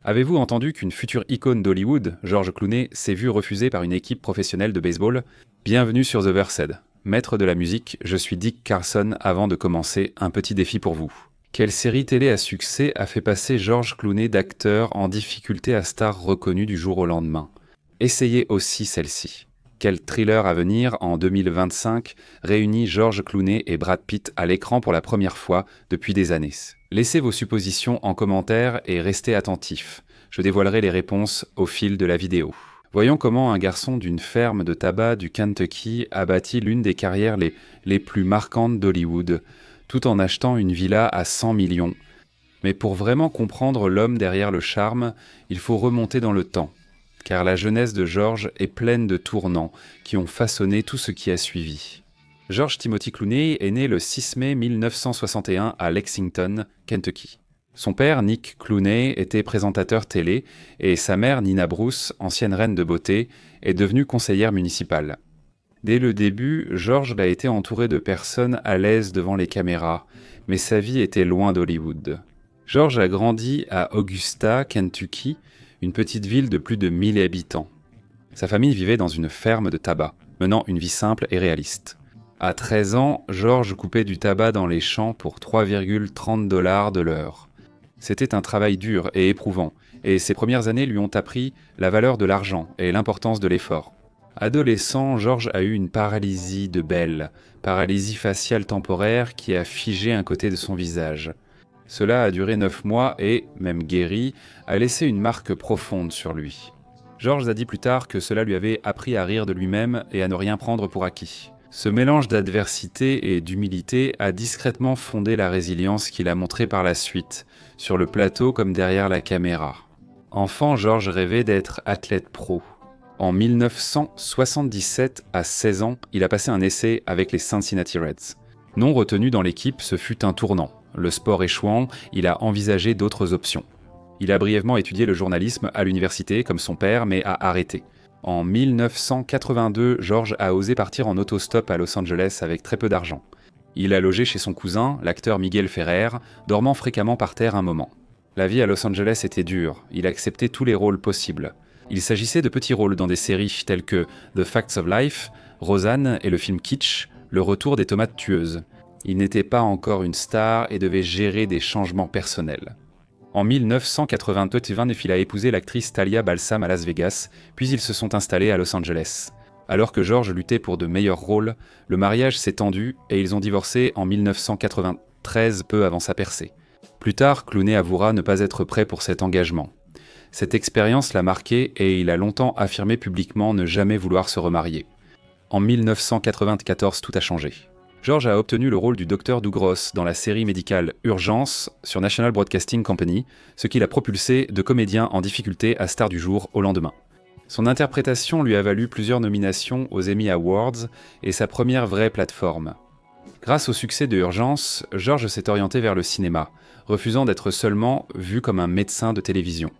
Avez-vous entendu qu'une future icône d'Hollywood, George Clooney, s'est vue refusée par une équipe professionnelle de baseball? Bienvenue sur The Versed. Maître de la musique, je suis Dick Carlson. Avant de commencer, un petit défi pour vous. Quelle série télé à succès a fait passer George Clooney d'acteur en difficulté à star reconnu du jour au lendemain? Essayez aussi celle-ci. Quel thriller à venir en 2025 réunit George Clooney et Brad Pitt à l'écran pour la première fois depuis des années? Laissez vos suppositions en commentaire et restez attentifs. Je dévoilerai les réponses au fil de la vidéo. Voyons comment un garçon d'une ferme de tabac du Kentucky a bâti l'une des carrières les plus marquantes d'Hollywood, tout en achetant une villa à 100 millions. Mais pour vraiment comprendre l'homme derrière le charme, il faut remonter dans le temps, car la jeunesse de George est pleine de tournants qui ont façonné tout ce qui a suivi. George Timothy Clooney est né le 6 mai 1961 à Lexington, Kentucky. Son père, Nick Clooney, était présentateur télé et sa mère, Nina Bruce, ancienne reine de beauté, est devenue conseillère municipale. Dès le début, George a été entouré de personnes à l'aise devant les caméras, mais sa vie était loin d'Hollywood. George a grandi à Augusta, Kentucky, une petite ville de plus de 1000 habitants. Sa famille vivait dans une ferme de tabac, menant une vie simple et réaliste. À 13 ans, George coupait du tabac dans les champs pour 3,30 $ de l'heure. C'était un travail dur et éprouvant, et ses premières années lui ont appris la valeur de l'argent et l'importance de l'effort. Adolescent, George a eu une paralysie de Bell, paralysie faciale temporaire qui a figé un côté de son visage. Cela a duré 9 mois et, même guéri, a laissé une marque profonde sur lui. George a dit plus tard que cela lui avait appris à rire de lui-même et à ne rien prendre pour acquis. Ce mélange d'adversité et d'humilité a discrètement fondé la résilience qu'il a montrée par la suite, sur le plateau comme derrière la caméra. Enfant, George rêvait d'être athlète pro. En 1977, à 16 ans, il a passé un essai avec les Cincinnati Reds. Non retenu dans l'équipe, ce fut un tournant. Le sport échouant, il a envisagé d'autres options. Il a brièvement étudié le journalisme à l'université, comme son père, mais a arrêté. En 1982, George a osé partir en autostop à Los Angeles avec très peu d'argent. Il a logé chez son cousin, l'acteur Miguel Ferrer, dormant fréquemment par terre un moment. La vie à Los Angeles était dure, il acceptait tous les rôles possibles. Il s'agissait de petits rôles dans des séries telles que The Facts of Life, Roseanne et le film Kitsch, Le retour des tomates tueuses. Il n'était pas encore une star et devait gérer des changements personnels. En 1989, il a épousé l'actrice Talia Balsam à Las Vegas, puis ils se sont installés à Los Angeles. Alors que George luttait pour de meilleurs rôles, le mariage s'est tendu et ils ont divorcé en 1993, peu avant sa percée. Plus tard, Clooney avouera ne pas être prêt pour cet engagement. Cette expérience l'a marqué et il a longtemps affirmé publiquement ne jamais vouloir se remarier. En 1994, tout a changé. George a obtenu le rôle du Dr Douglas dans la série médicale Urgence sur National Broadcasting Company, ce qui l'a propulsé de comédien en difficulté à star du jour au lendemain. Son interprétation lui a valu plusieurs nominations aux Emmy Awards et sa première vraie plateforme. Grâce au succès de Urgence, George s'est orienté vers le cinéma, refusant d'être seulement vu comme un médecin de télévision.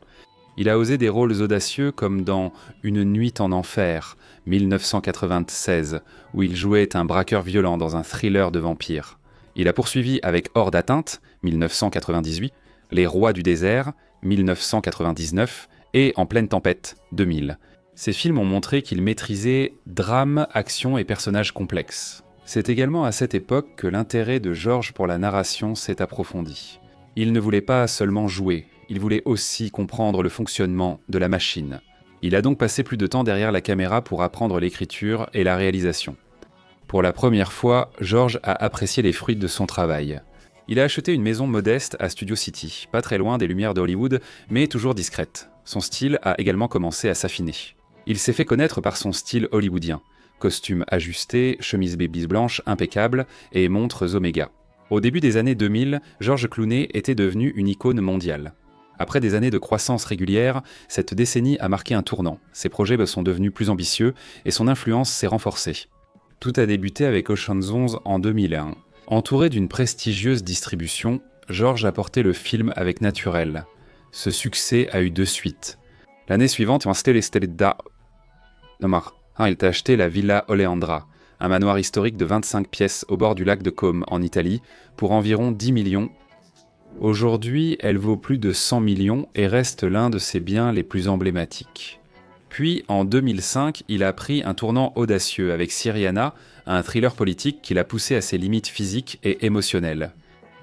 Il a osé des rôles audacieux comme dans Une nuit en enfer, 1996, où il jouait un braqueur violent dans un thriller de vampires. Il a poursuivi avec Hors d'atteinte, 1998, Les rois du désert, 1999, et En pleine tempête, 2000. Ces films ont montré qu'il maîtrisait drame, action et personnages complexes. C'est également à cette époque que l'intérêt de George pour la narration s'est approfondi. Il ne voulait pas seulement jouer, il voulait aussi comprendre le fonctionnement de la machine. Il a donc passé plus de temps derrière la caméra pour apprendre l'écriture et la réalisation. Pour la première fois, George a apprécié les fruits de son travail. Il a acheté une maison modeste à Studio City, pas très loin des lumières d'Hollywood, mais toujours discrète. Son style a également commencé à s'affiner. Il s'est fait connaître par son style hollywoodien. Costumes ajustés, chemises baby blanches impeccables et montres Omega. Au début des années 2000, George Clooney était devenu une icône mondiale. Après des années de croissance régulière, cette décennie a marqué un tournant. Ses projets sont devenus plus ambitieux et son influence s'est renforcée. Tout a débuté avec Ocean's 11 en 2001. Entouré d'une prestigieuse distribution, George a porté le film avec naturel. Ce succès a eu 2 suites. L'année suivante, il a acheté la Villa Oleandra, un manoir historique de 25 pièces au bord du lac de Côme, en Italie, pour environ 10 millions Aujourd'hui, elle vaut plus de 100 millions et reste l'un de ses biens les plus emblématiques. Puis, en 2005, il a pris un tournant audacieux avec Syriana, un thriller politique qui l'a poussé à ses limites physiques et émotionnelles.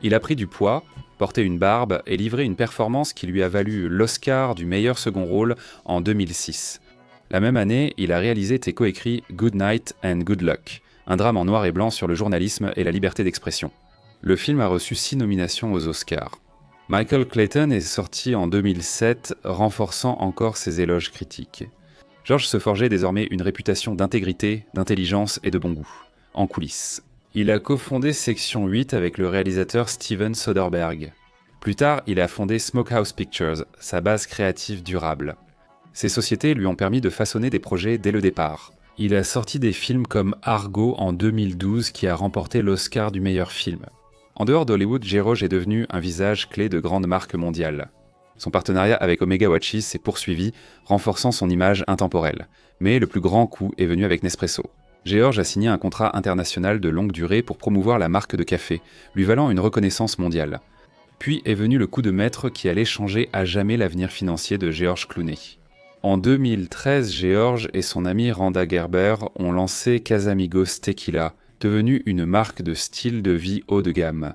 Il a pris du poids, porté une barbe et livré une performance qui lui a valu l'Oscar du meilleur second rôle en 2006. La même année, il a réalisé et coécrit Good Night and Good Luck, un drame en noir et blanc sur le journalisme et la liberté d'expression. Le film a reçu 6 nominations aux Oscars. Michael Clayton est sorti en 2007, renforçant encore ses éloges critiques. George se forgeait désormais une réputation d'intégrité, d'intelligence et de bon goût, en coulisses. Il a cofondé Section 8 avec le réalisateur Steven Soderbergh. Plus tard, il a fondé Smokehouse Pictures, sa base créative durable. Ces sociétés lui ont permis de façonner des projets dès le départ. Il a sorti des films comme Argo en 2012 qui a remporté l'Oscar du meilleur film. En dehors d'Hollywood, George est devenu un visage clé de grandes marques mondiales. Son partenariat avec Omega Watches s'est poursuivi, renforçant son image intemporelle. Mais le plus grand coup est venu avec Nespresso. George a signé un contrat international de longue durée pour promouvoir la marque de café, lui valant une reconnaissance mondiale. Puis est venu le coup de maître qui allait changer à jamais l'avenir financier de George Clooney. En 2013, George et son ami Randa Gerber ont lancé Casamigos Tequila, devenue une marque de style de vie haut de gamme.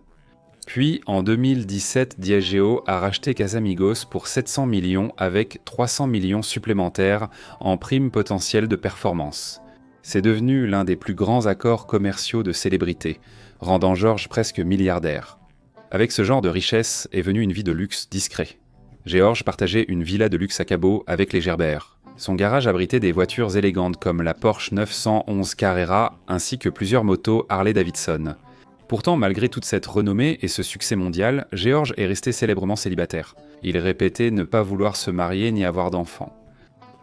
Puis, en 2017, Diageo a racheté Casamigos pour 700 millions avec 300 millions supplémentaires en prime potentielle de performance. C'est devenu l'un des plus grands accords commerciaux de célébrité, rendant George presque milliardaire. Avec ce genre de richesse est venue une vie de luxe discret. George partageait une villa de luxe à Cabo avec les Gerber. Son garage abritait des voitures élégantes comme la Porsche 911 Carrera ainsi que plusieurs motos Harley-Davidson. Pourtant, malgré toute cette renommée et ce succès mondial, George est resté célèbrement célibataire. Il répétait ne pas vouloir se marier ni avoir d'enfants.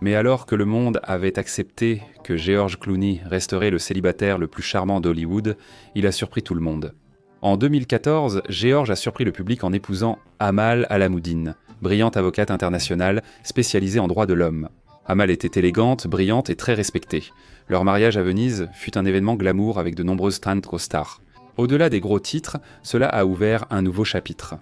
Mais alors que le monde avait accepté que George Clooney resterait le célibataire le plus charmant d'Hollywood, il a surpris tout le monde. En 2014, George a surpris le public en épousant Amal Alamoudine, brillante avocate internationale spécialisée en droit de l'homme. Amal était élégante, brillante et très respectée. Leur mariage à Venise fut un événement glamour avec de nombreuses stars. Au-delà des gros titres, cela a ouvert un nouveau chapitre.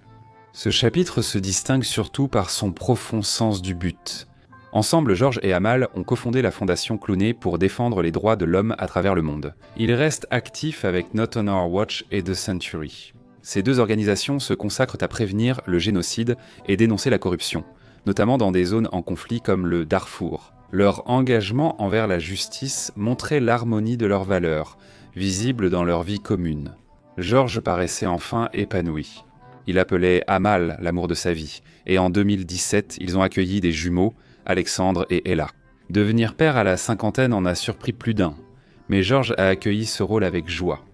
Ce chapitre se distingue surtout par son profond sens du but. Ensemble, George et Amal ont cofondé la fondation Clooney pour défendre les droits de l'homme à travers le monde. Ils restent actifs avec Not on Our Watch et The Century. Ces deux organisations se consacrent à prévenir le génocide et dénoncer la corruption, notamment dans des zones en conflit comme le Darfour. Leur engagement envers la justice montrait l'harmonie de leurs valeurs, visible dans leur vie commune. George paraissait enfin épanoui. Il appelait Amal l'amour de sa vie, et en 2017, ils ont accueilli des jumeaux, Alexandre et Ella. Devenir père à la cinquantaine en a surpris plus d'un, mais George a accueilli ce rôle avec joie.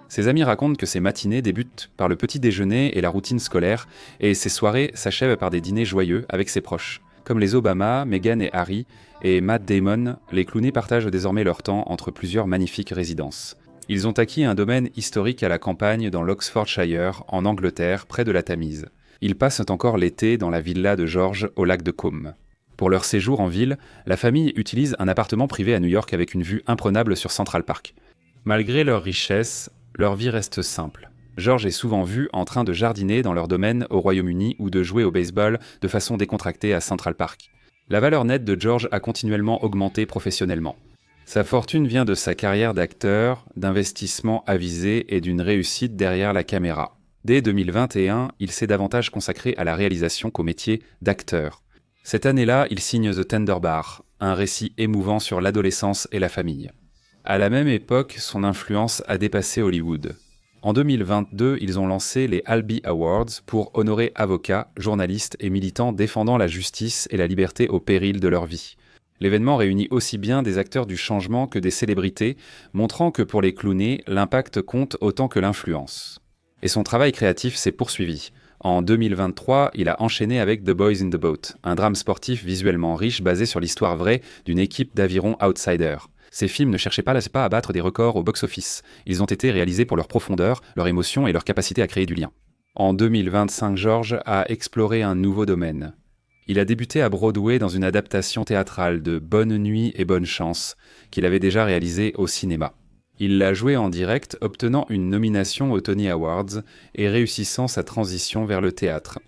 Ses amis racontent que ses matinées débutent par le petit déjeuner et la routine scolaire, et ses soirées s'achèvent par des dîners joyeux avec ses proches. Comme les Obama, Meghan et Harry, et Matt Damon, les Clooney partagent désormais leur temps entre plusieurs magnifiques résidences. Ils ont acquis un domaine historique à la campagne dans l'Oxfordshire, en Angleterre, près de la Tamise. Ils passent encore l'été dans la villa de George au lac de Caume. Pour leur séjour en ville, la famille utilise un appartement privé à New York avec une vue imprenable sur Central Park. Malgré leur richesse, leur vie reste simple. George est souvent vu en train de jardiner dans leur domaine au Royaume-Uni ou de jouer au baseball de façon décontractée à Central Park. La valeur nette de George a continuellement augmenté professionnellement. Sa fortune vient de sa carrière d'acteur, d'investissement avisé et d'une réussite derrière la caméra. Dès 2021, il s'est davantage consacré à la réalisation qu'au métier d'acteur. Cette année-là, il signe The Tender Bar, un récit émouvant sur l'adolescence et la famille. À la même époque, son influence a dépassé Hollywood. En 2022, ils ont lancé les Albee Awards pour honorer avocats, journalistes et militants défendant la justice et la liberté au péril de leur vie. L'événement réunit aussi bien des acteurs du changement que des célébrités, montrant que pour les Clooney, l'impact compte autant que l'influence. Et son travail créatif s'est poursuivi. En 2023, il a enchaîné avec The Boys in the Boat, un drame sportif visuellement riche basé sur l'histoire vraie d'une équipe d'aviron outsiders. Ces films ne cherchaient pas à battre des records au box-office. Ils ont été réalisés pour leur profondeur, leur émotion et leur capacité à créer du lien. En 2025, George a exploré un nouveau domaine. Il a débuté à Broadway dans une adaptation théâtrale de Bonne nuit et bonne chance, qu'il avait déjà réalisée au cinéma. Il l'a joué en direct, obtenant une nomination aux Tony Awards et réussissant sa transition vers le théâtre.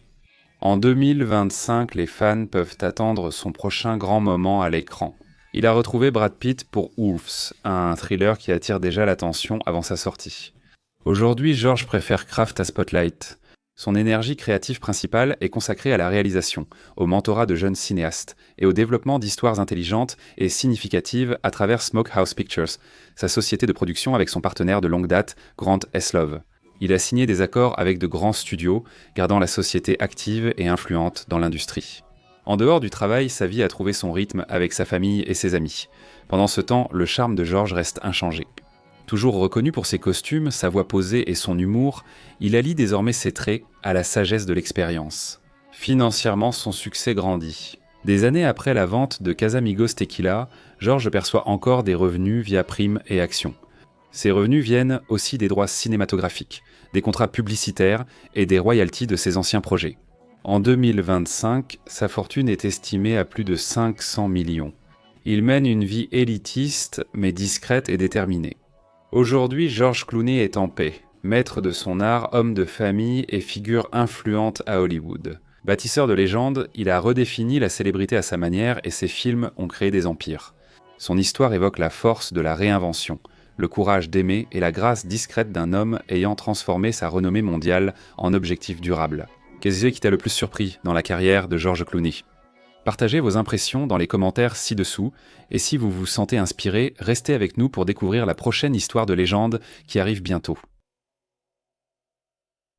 En 2025, les fans peuvent attendre son prochain grand moment à l'écran. Il a retrouvé Brad Pitt pour Wolves, un thriller qui attire déjà l'attention avant sa sortie. Aujourd'hui, George préfère Craft à Spotlight. Son énergie créative principale est consacrée à la réalisation, au mentorat de jeunes cinéastes et au développement d'histoires intelligentes et significatives à travers Smokehouse Pictures, sa société de production avec son partenaire de longue date, Grant Heslov. Il a signé des accords avec de grands studios, gardant la société active et influente dans l'industrie. En dehors du travail, sa vie a trouvé son rythme avec sa famille et ses amis. Pendant ce temps, le charme de George reste inchangé. Toujours reconnu pour ses costumes, sa voix posée et son humour, il allie désormais ses traits à la sagesse de l'expérience. Financièrement, son succès grandit. Des années après la vente de Casamigos Tequila, George perçoit encore des revenus via primes et actions. Ces revenus viennent aussi des droits cinématographiques, des contrats publicitaires et des royalties de ses anciens projets. En 2025, sa fortune est estimée à plus de 500 millions. Il mène une vie élitiste, mais discrète et déterminée. Aujourd'hui, George Clooney est en paix, maître de son art, homme de famille et figure influente à Hollywood. Bâtisseur de légendes, il a redéfini la célébrité à sa manière et ses films ont créé des empires. Son histoire évoque la force de la réinvention, le courage d'aimer et la grâce discrète d'un homme ayant transformé sa renommée mondiale en objectif durable. Qu'est-ce qui t'a le plus surpris dans la carrière de George Clooney ? Partagez vos impressions dans les commentaires ci-dessous, et si vous vous sentez inspiré, restez avec nous pour découvrir la prochaine histoire de légende qui arrive bientôt.